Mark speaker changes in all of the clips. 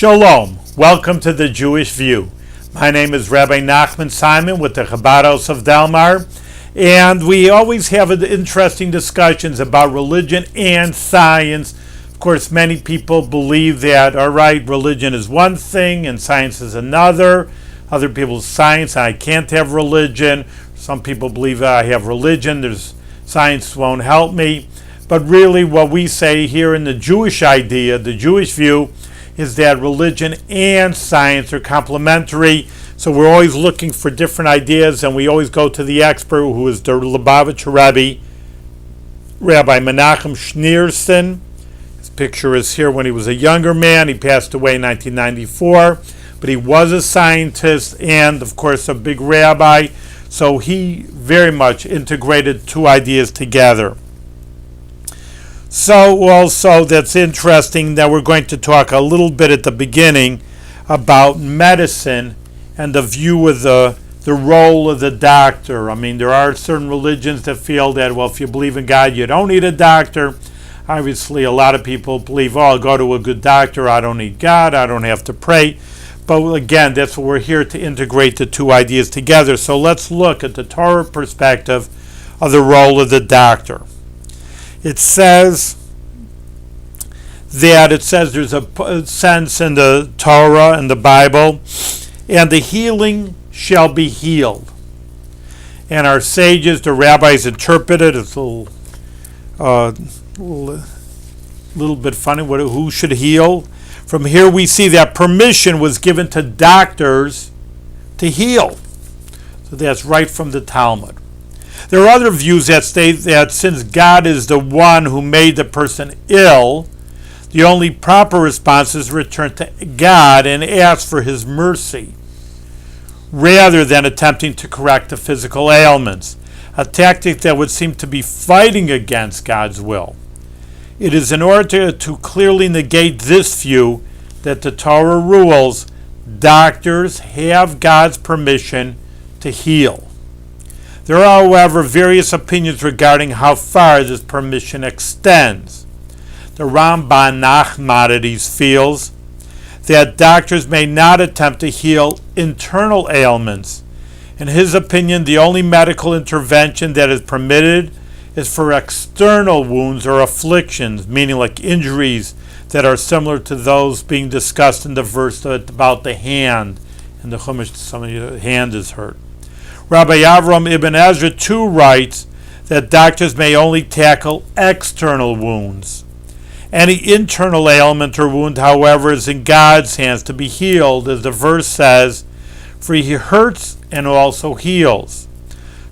Speaker 1: Shalom. Welcome to the Jewish View. My name is Rabbi Nachman Simon with the Chabad House of Delmar, and we always have interesting discussions about religion and science. Of course, many people believe that, all right, religion is one thing and science is another. Other people's science, I can't have religion. Some people believe that I have religion, science won't help me. But really what we say here in the Jewish idea, the Jewish view, is that religion and science are complementary. So we're always looking for different ideas, and we always go to the expert, who is the Lubavitcher Rabbi, Rabbi Menachem Schneerson. His picture is here when he was a younger man. He passed away in 1994, but he was a scientist and, of course, a big rabbi. So he very much integrated two ideas together. So also that's interesting that we're going to talk a little bit at the beginning about medicine and the view of the role of the doctor. I mean, there are certain religions that feel that, well, if you believe in God, you don't need a doctor. Obviously, a lot of people believe, oh, I'll go to a good doctor, I don't need God, I don't have to pray. But again, that's what we're here to integrate the two ideas together. So let's look at the Torah perspective of the role of the doctor. It says there's a sense in the Torah and the Bible, and the healing shall be healed. And our sages, the rabbis, interpret it. It's a little bit funny. Who should heal? From here we see that permission was given to doctors to heal. So that's right from the Talmud. There are other views that state that since God is the one who made the person ill, the only proper response is to return to God and ask for His mercy, rather than attempting to correct the physical ailments, a tactic that would seem to be fighting against God's will. It is in order to clearly negate this view that the Torah rules doctors have God's permission to heal. There are, however, various opinions regarding how far this permission extends. The Ramban Nachmanides feels that doctors may not attempt to heal internal ailments. In his opinion, the only medical intervention that is permitted is for external wounds or afflictions, meaning like injuries that are similar to those being discussed in the verse about the hand. In the Chumash, somebody's hand is hurt. Rabbi Avram Ibn Ezra too writes that doctors may only tackle external wounds. Any internal ailment or wound, however, is in God's hands to be healed, as the verse says, for He hurts and also heals.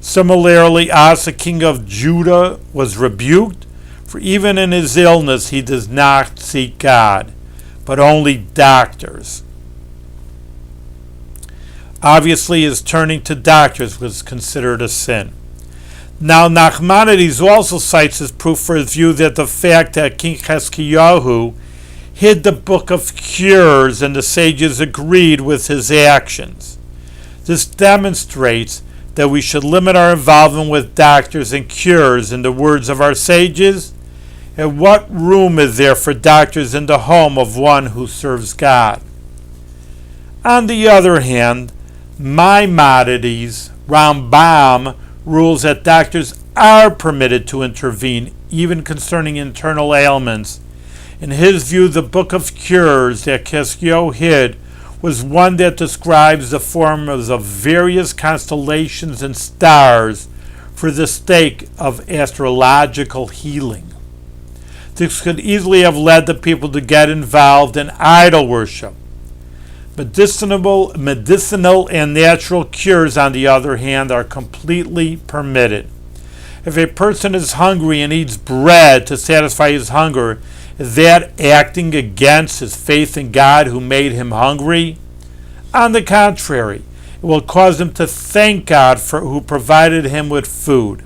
Speaker 1: Similarly, Asa, king of Judah, was rebuked, for even in his illness he does not seek God, but only doctors. Obviously, his turning to doctors was considered a sin. Now, Nachmanides also cites as proof for his view that the fact that King Chizkiyahu hid the book of cures and the sages agreed with his actions. This demonstrates that we should limit our involvement with doctors and cures. In the words of our sages, and what room is there for doctors in the home of one who serves God? On the other hand, Maimonides, Rambam, rules that doctors are permitted to intervene, even concerning internal ailments. In his view, the book of cures that Chizkiyahu hid was one that describes the forms of various constellations and stars for the sake of astrological healing. This could easily have led the people to get involved in idol worship. Medicinal and natural cures, on the other hand, are completely permitted. If a person is hungry and eats bread to satisfy his hunger, is that acting against his faith in God who made him hungry? On the contrary, it will cause him to thank God who provided him with food.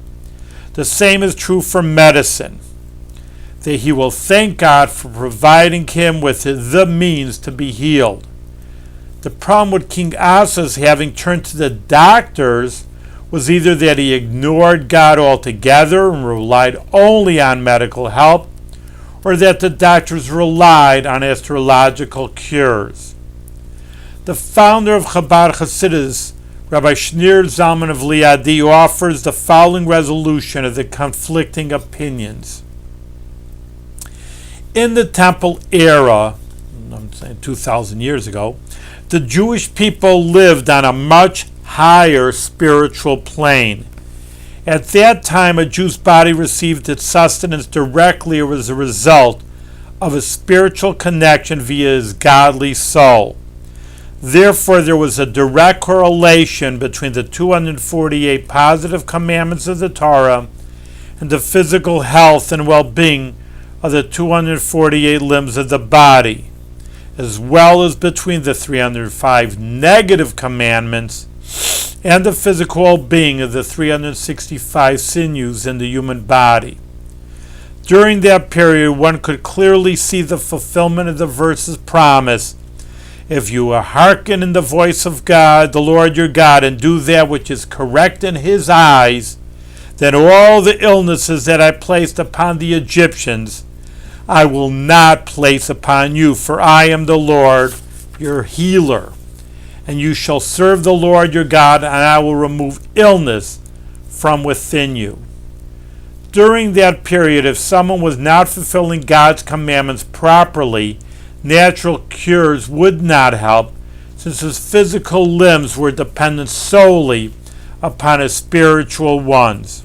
Speaker 1: The same is true for medicine, that he will thank God for providing him with the means to be healed. The problem with King Asa's having turned to the doctors was either that he ignored God altogether and relied only on medical help, or that the doctors relied on astrological cures. The founder of Chabad Hasidus, Rabbi Shneur Zalman of Liadi, offers the following resolution of the conflicting opinions. In the temple era, I'm saying 2,000 years ago, the Jewish people lived on a much higher spiritual plane. At that time, a Jew's body received its sustenance directly or as a result of a spiritual connection via his godly soul. Therefore, there was a direct correlation between the 248 positive commandments of the Torah and the physical health and well-being of the 248 limbs of the body, as well as between the 305 negative commandments and the physical well-being of the 365 sinews in the human body. During that period, one could clearly see the fulfillment of the verse's promise: if you hearken in the voice of God, the Lord your God, and do that which is correct in his eyes, then all the illnesses that I placed upon the Egyptians, I will not place upon you, for I am the Lord your healer. And you shall serve the Lord your God, and I will remove illness from within you. During that period, if someone was not fulfilling God's commandments properly, natural cures would not help, since his physical limbs were dependent solely upon his spiritual ones.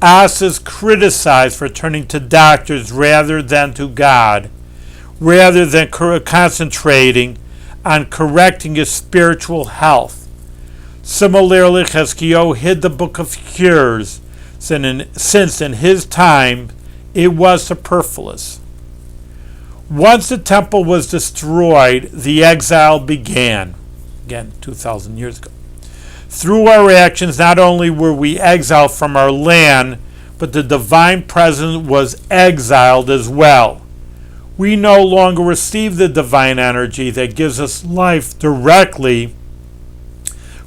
Speaker 1: As is criticized for turning to doctors rather than to God, rather than concentrating on correcting his spiritual health. Similarly, Chizkiyahu hid the book of cures, since in his time it was superfluous. Once the temple was destroyed, the exile began. Again, 2,000 years ago. Through our actions, not only were we exiled from our land, but the divine presence was exiled as well. We no longer receive the divine energy that gives us life directly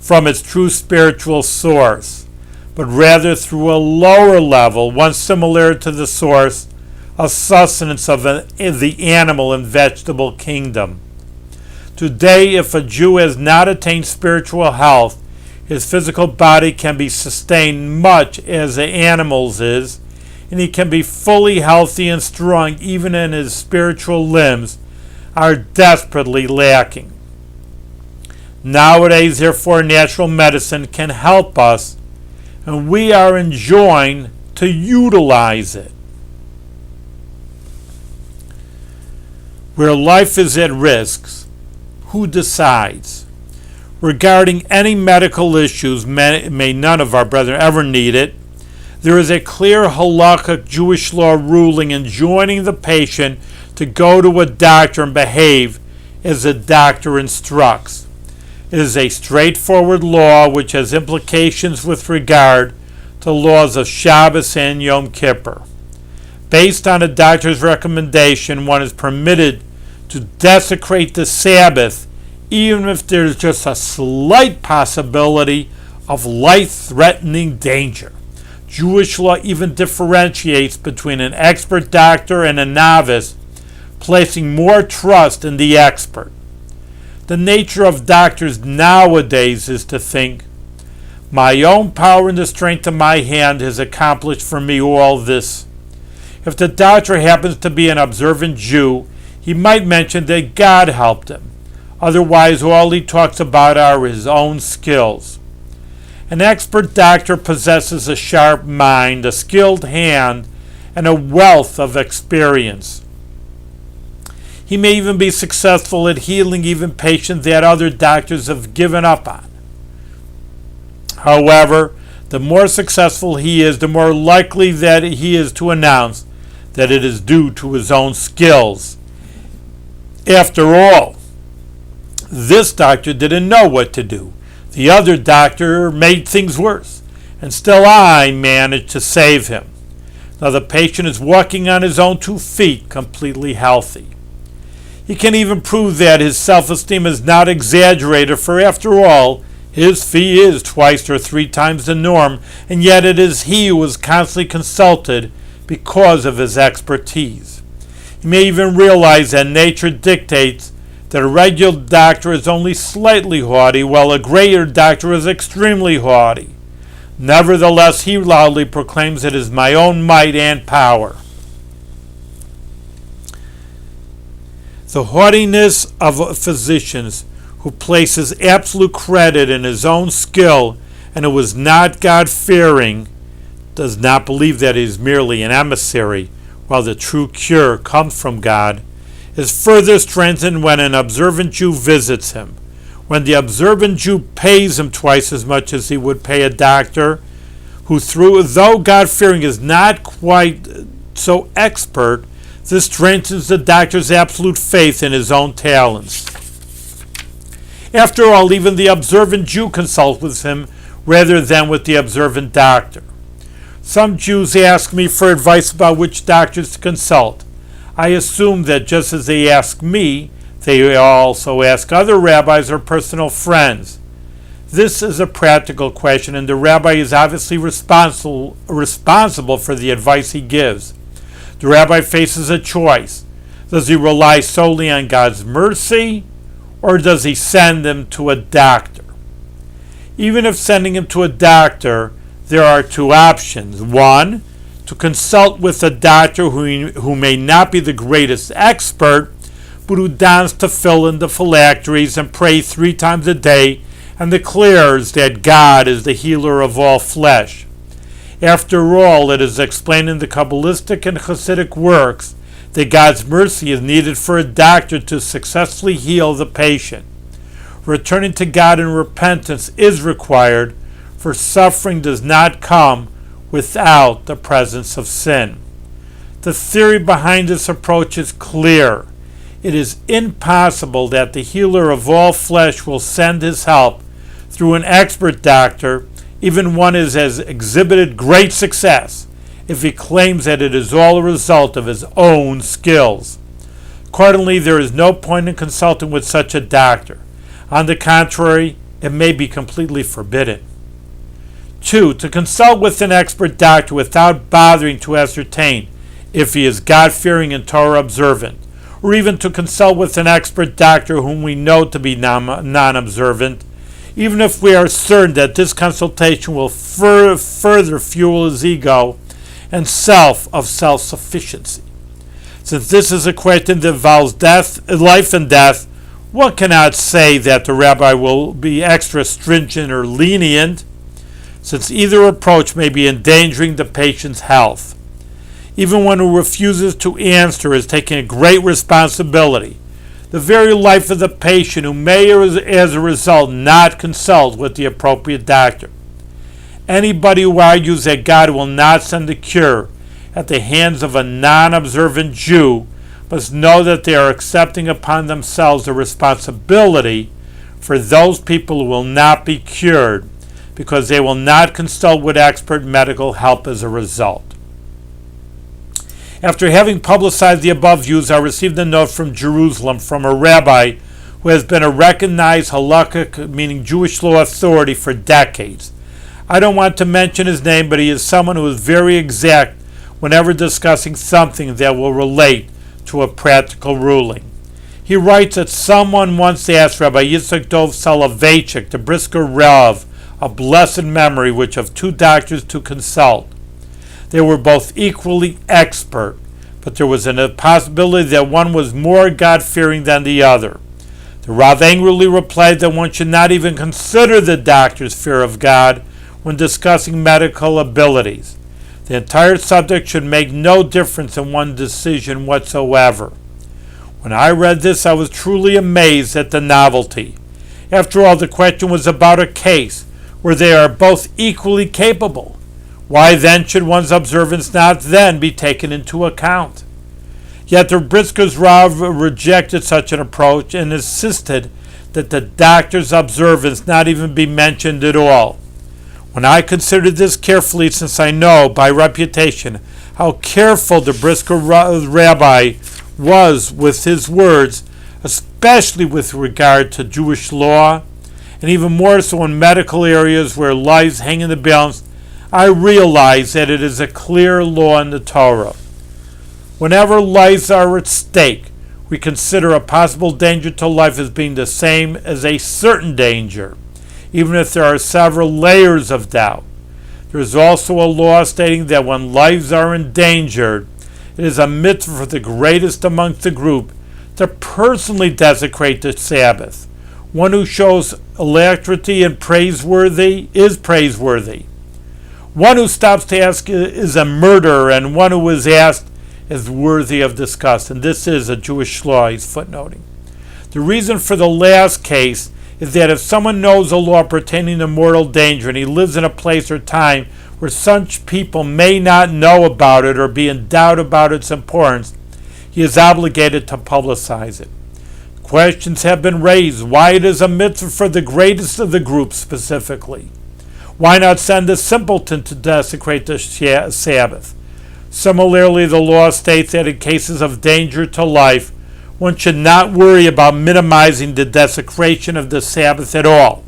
Speaker 1: from its true spiritual source, but rather through a lower level, one similar to the source of sustenance of the animal and vegetable kingdom. Today, if a Jew has not attained spiritual health, his physical body can be sustained much as the animal's is, and he can be fully healthy and strong even in his spiritual limbs are desperately lacking. Nowadays, therefore, natural medicine can help us, and we are enjoined to utilize it. Where life is at risk, who decides? Regarding any medical issues, may none of our brethren ever need it, there is a clear halakhic Jewish law ruling enjoining the patient to go to a doctor and behave as the doctor instructs. It is a straightforward law which has implications with regard to laws of Shabbos and Yom Kippur. Based on a doctor's recommendation, one is permitted to desecrate the Sabbath even if there's just a slight possibility of life-threatening danger. Jewish law even differentiates between an expert doctor and a novice, placing more trust in the expert. The nature of doctors nowadays is to think, my own power and the strength of my hand has accomplished for me all this. If the doctor happens to be an observant Jew, he might mention that God helped him. Otherwise, all he talks about are his own skills. An expert doctor possesses a sharp mind, a skilled hand, and a wealth of experience. He may even be successful at healing even patients that other doctors have given up on. However, the more successful he is, the more likely that he is to announce that it is due to his own skills. After all, this doctor didn't know what to do. The other doctor made things worse, and still I managed to save him. Now the patient is walking on his own 2 feet, completely healthy. He can even prove that his self-esteem is not exaggerated, for after all, his fee is 2 or 3 times the norm, and yet it is he who is constantly consulted because of his expertise. He may even realize that nature dictates that a regular doctor is only slightly haughty, while a greater doctor is extremely haughty. Nevertheless, he loudly proclaims it is my own might and power. The haughtiness of physicians who places absolute credit in his own skill and who is not God-fearing does not believe that he is merely an emissary, while the true cure comes from God, is further strengthened when an observant Jew visits him. When the observant Jew pays him twice as much as he would pay a doctor, who though God-fearing is not quite so expert, this strengthens the doctor's absolute faith in his own talents. After all, even the observant Jew consults with him rather than with the observant doctor. Some Jews ask me for advice about which doctors to consult. I assume that just as they ask me, they also ask other rabbis or personal friends. This is a practical question, and the rabbi is obviously responsible for the advice he gives. The rabbi faces a choice. Does he rely solely on God's mercy, or does he send him to a doctor? Even if sending him to a doctor, there are two options. One, to consult with a doctor who may not be the greatest expert, but who dons to fill in the phylacteries and pray 3 times a day and declares that God is the healer of all flesh. After all, it is explained in the Kabbalistic and Hasidic works that God's mercy is needed for a doctor to successfully heal the patient. Returning to God in repentance is required, for suffering does not come without the presence of sin. The theory behind this approach is clear. It is impossible that the healer of all flesh will send his help through an expert doctor, even one who has exhibited great success, if he claims that it is all a result of his own skills. Accordingly, there is no point in consulting with such a doctor. On the contrary, it may be completely forbidden. 2. To consult with an expert doctor without bothering to ascertain if he is God-fearing and Torah observant, or even to consult with an expert doctor whom we know to be non-observant, even if we are certain that this consultation will further fuel his ego and self-sufficiency. Since this is a question that involves life and death, one cannot say that the rabbi will be extra stringent or lenient, since either approach may be endangering the patient's health. Even one who refuses to answer is taking a great responsibility. The very life of the patient who may, as a result, not consult with the appropriate doctor. Anybody who argues that God will not send a cure at the hands of a non-observant Jew must know that they are accepting upon themselves the responsibility for those people who will not be cured, because they will not consult with expert medical help as a result. After having publicized the above views, I received a note from Jerusalem from a rabbi who has been a recognized halakhic, meaning Jewish law authority, for decades. I don't want to mention his name, but he is someone who is very exact whenever discussing something that will relate to a practical ruling. He writes that someone once asked Rabbi Yitzchak Dov Soloveitchik, the Brisker Rav, of blessed memory, which of 2 doctors to consult. They were both equally expert, but there was a possibility that one was more God-fearing than the other. The Rav angrily replied that one should not even consider the doctor's fear of God when discussing medical abilities. The entire subject should make no difference in one's decision whatsoever. When I read this, I was truly amazed at the novelty. After all, the question was about a case where they are both equally capable. Why then should one's observance not then be taken into account? Yet the Brisker's Rav rejected such an approach and insisted that the doctor's observance not even be mentioned at all. When I considered this carefully, since I know by reputation how careful the Brisker rabbi was with his words, especially with regard to Jewish law, and even more so in medical areas where lives hang in the balance, I realize that it is a clear law in the Torah. Whenever lives are at stake, we consider a possible danger to life as being the same as a certain danger, even if there are several layers of doubt. There is also a law stating that when lives are endangered, it is a mitzvah for the greatest amongst the group to personally desecrate the Sabbath. One who shows alacrity and is praiseworthy. One who stops to ask is a murderer, and one who is asked is worthy of disgust. And this is a Jewish law he's footnoting. The reason for the last case is that if someone knows a law pertaining to mortal danger and he lives in a place or time where such people may not know about it or be in doubt about its importance, he is obligated to publicize it. Questions have been raised why it is a mitzvah for the greatest of the group specifically. Why not send a simpleton to desecrate the Sabbath? Similarly, the law states that in cases of danger to life, one should not worry about minimizing the desecration of the Sabbath at all,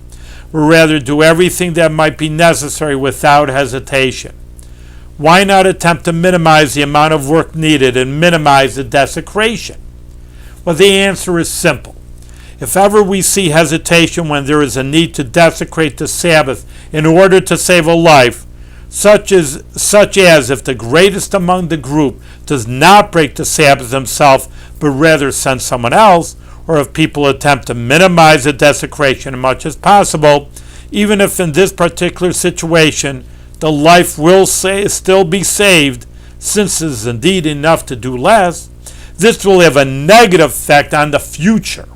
Speaker 1: but rather do everything that might be necessary without hesitation. Why not attempt to minimize the amount of work needed and minimize the desecration? Well, the answer is simple. If ever we see hesitation when there is a need to desecrate the Sabbath in order to save a life, such as if the greatest among the group does not break the Sabbath himself, but rather send someone else, or if people attempt to minimize the desecration as much as possible, even if in this particular situation the life will still be saved, since it is indeed enough to do less, this will have a negative effect on the future.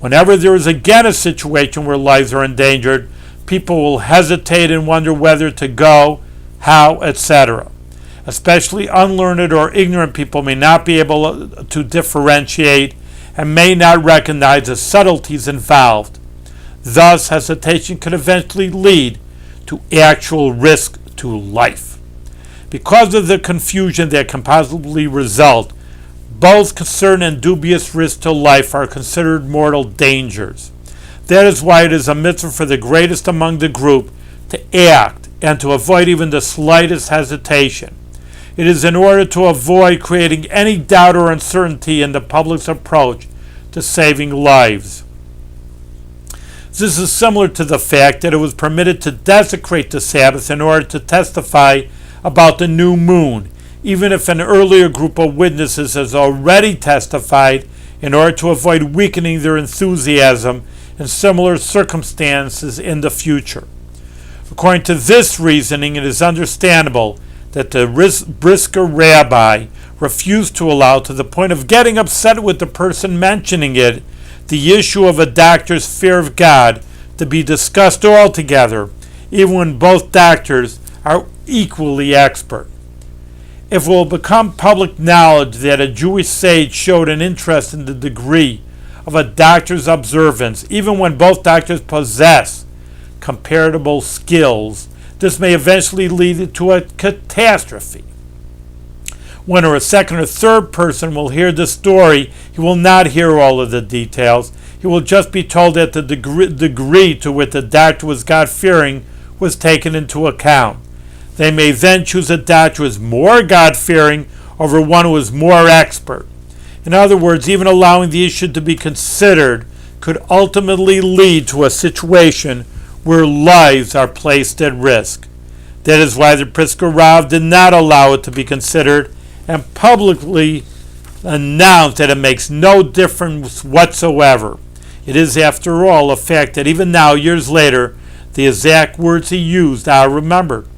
Speaker 1: Whenever there is again a situation where lives are endangered, people will hesitate and wonder whether to go, how, etc. Especially unlearned or ignorant people may not be able to differentiate and may not recognize the subtleties involved. Thus, hesitation could eventually lead to actual risk to life. Because of the confusion that can possibly result, both certain and dubious risks to life are considered mortal dangers. That is why it is a mitzvah for the greatest among the group to act and to avoid even the slightest hesitation. It is in order to avoid creating any doubt or uncertainty in the public's approach to saving lives. This is similar to the fact that it was permitted to desecrate the Sabbath in order to testify about the new moon, even if an earlier group of witnesses has already testified, in order to avoid weakening their enthusiasm in similar circumstances in the future. According to this reasoning, it is understandable that the Brisker Rabbi refused to allow, to the point of getting upset with the person mentioning it, the issue of a doctor's fear of God to be discussed altogether, even when both doctors are equally expert. If it will become public knowledge that a Jewish sage showed an interest in the degree of a doctor's observance, even when both doctors possess comparable skills, this may eventually lead to a catastrophe. When a second or third person will hear the story, he will not hear all of the details. He will just be told that the degree to which the doctor was God-fearing was taken into account. They may then choose a doctor who is more God-fearing over one who is more expert. In other words, even allowing the issue to be considered could ultimately lead to a situation where lives are placed at risk. That is why the Brisker Rav did not allow it to be considered and publicly announced that it makes no difference whatsoever. It is, after all, a fact that even now, years later, the exact words he used are remembered.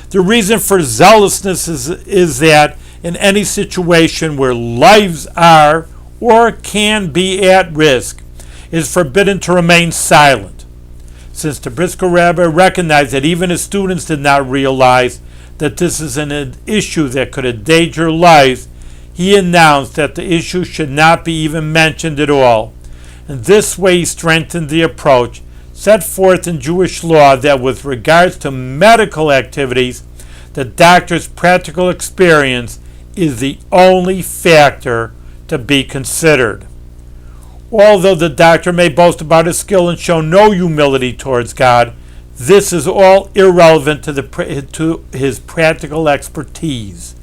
Speaker 1: The reason for zealousness is that in any situation where lives are or can be at risk, it is forbidden to remain silent. Since the Brisker Rabbi recognized that even his students did not realize that this is an issue that could endanger lives, he announced that the issue should not be even mentioned at all. In this way, he strengthened the approach set forth in Jewish law that with regards to medical activities, the doctor's practical experience is the only factor to be considered. Although the doctor may boast about his skill and show no humility towards God, this is all irrelevant to his practical expertise.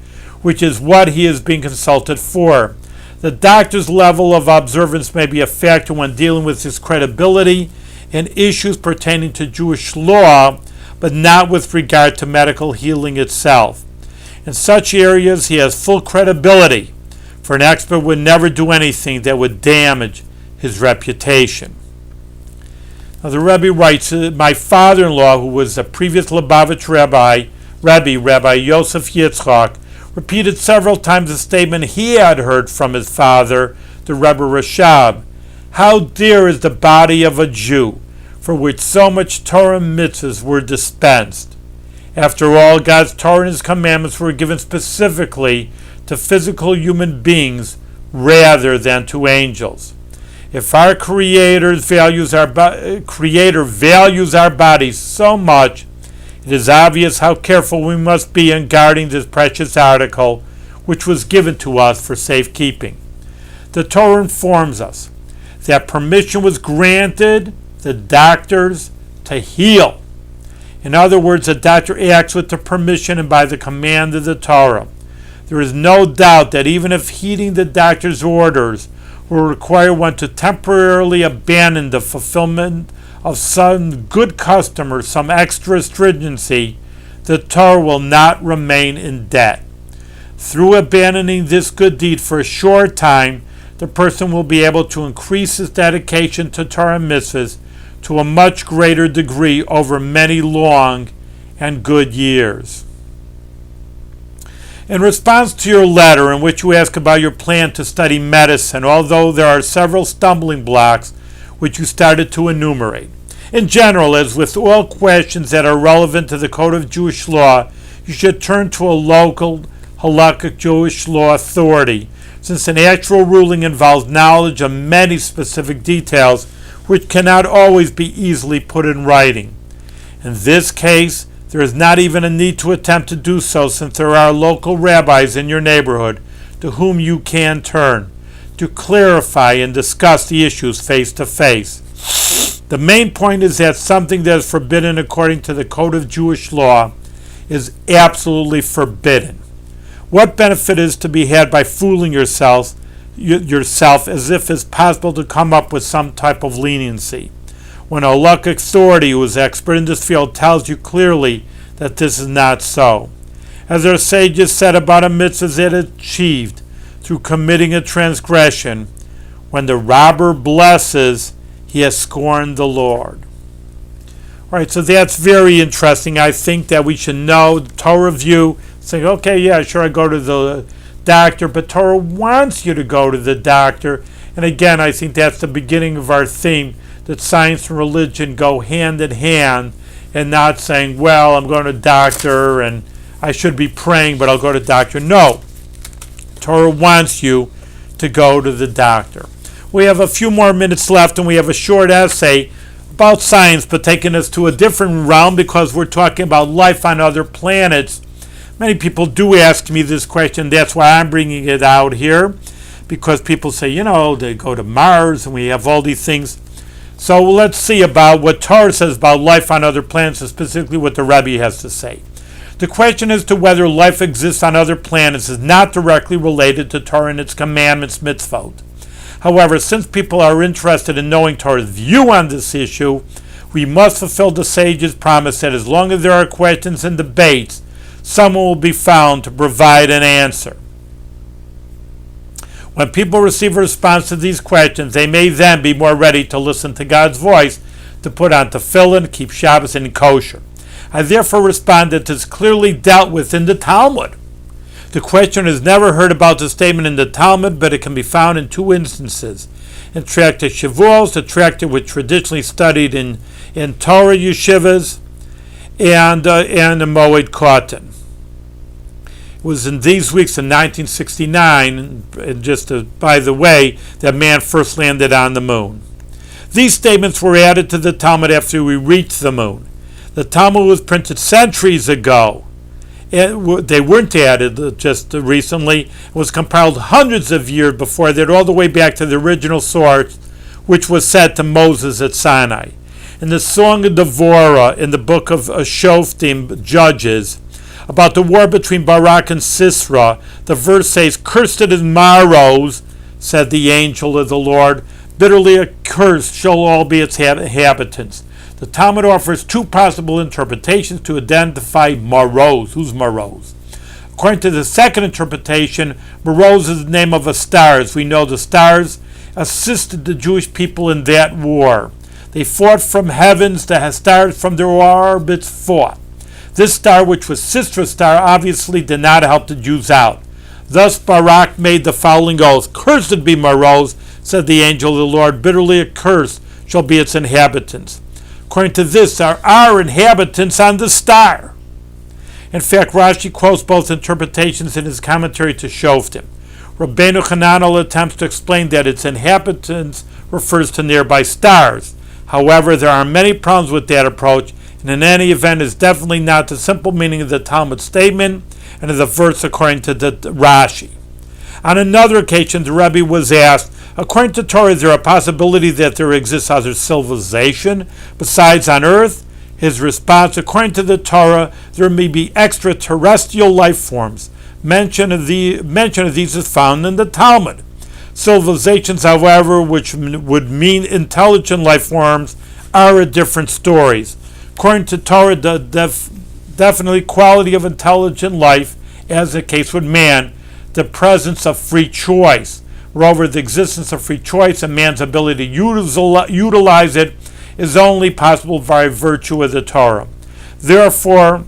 Speaker 1: which is what he is being consulted for. The doctor's level of observance may be a factor when dealing with his credibility in issues pertaining to Jewish law, but not with regard to medical healing itself. In such areas, he has full credibility, for an expert would never do anything that would damage his reputation. Now, the Rabbi writes, my father-in-law, who was a previous Lubavitch Rabbi Yosef Yitzchak, repeated several times the statement he had heard from his father, the Rebbe Rashab. How dear is the body of a Jew, for which so much Torah mitzvahs were dispensed. After all, God's Torah and His commandments were given specifically to physical human beings rather than to angels. If our Creator values our bodies so much, it is obvious how careful we must be in guarding this precious article, which was given to us for safekeeping. The Torah informs us that permission was granted the doctors to heal. In other words, a doctor acts with the permission and by the command of the Torah. There is no doubt that even if heeding the doctor's orders will require one to temporarily abandon the fulfillment of some good custom or some extra stringency, the Torah will not remain in debt. Through abandoning this good deed for a short time, the person will be able to increase his dedication to Torah mitzvahs to a much greater degree over many long and good years. In response to your letter in which you ask about your plan to study medicine, although there are several stumbling blocks which you started to enumerate. In general, as with all questions that are relevant to the Code of Jewish Law, you should turn to a local halakhic Jewish law authority, since an actual ruling involves knowledge of many specific details which cannot always be easily put in writing. In this case, there is not even a need to attempt to do so, since there are local rabbis in your neighborhood to whom you can turn to clarify and discuss the issues face to face. The main point is that something that is forbidden according to the Code of Jewish Law is absolutely forbidden. What benefit is to be had by fooling yourself as if it's possible to come up with some type of leniency, when a halakhic authority who is expert in this field tells you clearly that this is not so? As our sages said about a mitzvah that is achieved through committing a transgression, when the robber blesses, he has scorned the Lord. All right, so that's very interesting. I think that we should know the Torah view, saying, okay, yeah, sure, I go to the doctor, but Torah wants you to go to the doctor. And again, I think that's the beginning of our theme, that science and religion go hand in hand, and not saying, well, I'm going to doctor and I should be praying, but I'll go to doctor. No, Torah wants you to go to the doctor. We have a few more minutes left, and we have a short essay about science, but taking us to a different realm because we're talking about life on other planets. Many people do ask me this question. That's why I'm bringing it out here, because people say, they go to Mars and we have all these things. So let's see about what Torah says about life on other planets, and specifically what the Rabbi has to say. The question as to whether life exists on other planets is not directly related to Torah and its commandments, mitzvot. However, since people are interested in knowing Torah's view on this issue, we must fulfill the sage's promise that as long as there are questions and debates, someone will be found to provide an answer. When people receive a response to these questions, they may then be more ready to listen to God's voice, to put on tefillin, keep Shabbos, and kosher. I therefore respond that this is clearly dealt with in the Talmud. The question is never heard about the statement in the Talmud, but it can be found in two instances. In Tractate Shavuos, the tractate which traditionally studied in Torah yeshivas, and in Moed Katan. It was in these weeks in 1969, and just by the way, that man first landed on the moon. These statements were added to the Talmud after we reached the moon. The Talmud was printed centuries ago. They weren't added just recently. It was compiled hundreds of years before that, all the way back to the original source, which was said to Moses at Sinai. In the Song of Devorah, in the book of Shoftim, Judges, About the war between Barak and Sisera, the verse says, "Cursed is Maros," said the angel of the Lord. "Bitterly accursed shall all be its inhabitants." The Talmud offers two possible interpretations to identify Maros. Who's Maros? According to the second interpretation, Maros is the name of a star. As we know, the stars assisted the Jewish people in that war. They fought from heavens, the stars from their orbits fought. This star, which was Sisera's star, obviously did not help the Jews out. Thus Barak made the following oath, "Cursed be Maros," said the angel of the Lord, "bitterly accursed shall be its inhabitants." According to this, there are inhabitants on the star. In fact, Rashi quotes both interpretations in his commentary to Shoftim. Rabbeinu Hananel attempts to explain that its inhabitants refers to nearby stars. However, there are many problems with that approach, and in any event is definitely not the simple meaning of the Talmud statement and of the verse according to the Rashi. On another occasion, the Rabbi was asked, according to Torah, is there a possibility that there exists other civilization besides on earth? His response, according to the Torah, there may be extraterrestrial life forms. Mention of these is found in the Talmud. Civilizations, however, which would mean intelligent life forms, are a different stories. According to Torah, the definitely quality of intelligent life, as the case with man, the presence of free choice. Moreover, the existence of free choice and man's ability to utilize it is only possible by virtue of the Torah. Therefore,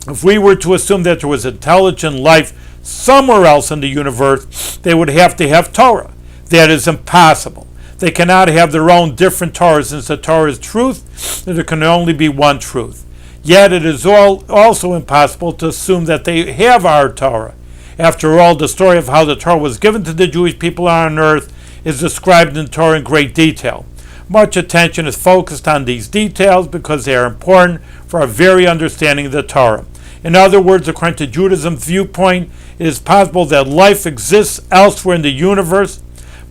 Speaker 1: if we were to assume that there was intelligent life somewhere else in the universe, they would have to have Torah. That is impossible. They cannot have their own different Torah, since the Torah is truth, and there can only be one truth. Yet it is also impossible to assume that they have our Torah. After all, the story of how the Torah was given to the Jewish people on earth is described in the Torah in great detail. Much attention is focused on these details because they are important for our very understanding of the Torah. In other words, according to Judaism's viewpoint, it is possible that life exists elsewhere in the universe,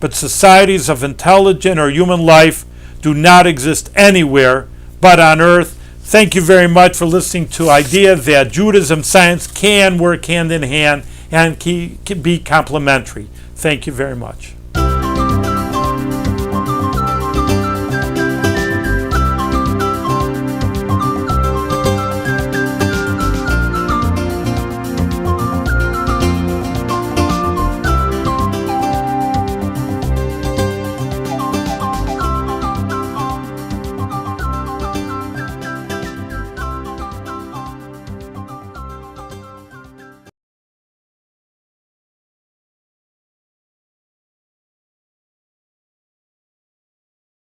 Speaker 1: but societies of intelligent or human life do not exist anywhere but on earth. Thank you very much for listening to idea that Judaism and science can work hand in hand and can be complementary. Thank you very much.